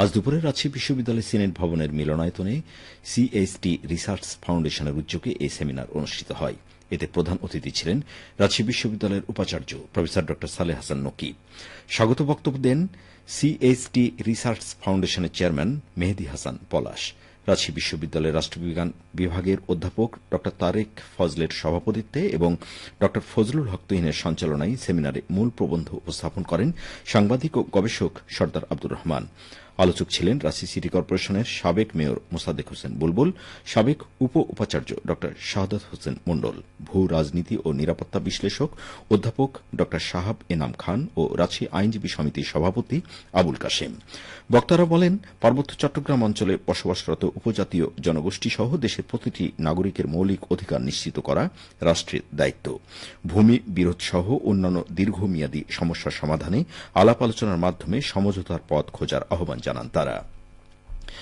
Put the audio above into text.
আজ দুপুরে রাজশাহী বিশ্ববিদ্যালয় সিনেট ভবনের মিলনায়তনে সিএসটি রিসার্চ ফাউন্ডেশনের উদ্যোগে এই সেমিনার অনুষ্ঠিত হয়। এতে প্রধান অতিথি ছিলেন রাজশাহী বিশ্ববিদ্যালয়ের উপাচার্য প্রফেসর ড সালেহ হাসান নকিব। স্বাগত বক্তব্য দেন সিএসটি রিসার্চ ফাউন্ডেশনের চেয়ারম্যান মেহেদী হাসান পলাশ। রাজশাহী বিশ্ববিদ্যালয়ের রাষ্ট্রবিজ্ঞান বিভাগের অধ্যাপক ড তারেক ফজলের সভাপতিত্বে এবং ড ফজলুল হক তুহিনের সঞ্চালনায় সেমিনারে মূল প্রবন্ধ উপস্থাপন করেন সাংবাদিক ও গবেষক সর্দার আব্দুর রহমান। আলোচক ছিলেন রাজশাহী সিটি কর্পোরেশনের সাবেক মেয়র মোসাদ্দেক হোসেন বুলবুল, সাবেক উপ উপাচার্য ড শাহাদাত হোসেন মণ্ডল, ভূ রাজনীতি ও নিরাপত্তা বিশ্লেষক অধ্যাপক ড শাহাব এনাম খান ও রাজশাহী আইনজীবী সমিতির সভাপতি আবুল কাশেম। বক্তারা বলেন, পার্বত্য চট্টগ্রাম অঞ্চলে বসবাসরত উপজাতীয় জনগোষ্ঠী সহ দেশের প্রতিটি নাগরিকের মৌলিক অধিকার নিশ্চিত করা রাষ্ট্রের দায়িত্ব। ভূমি বিরোধ সহ অন্যান্য দীর্ঘমেয়াদী সমস্যার সমাধানে আলাপ আলোচনার মাধ্যমে সমঝোতার পথ খোঁজার আহ্বান জানান তারা।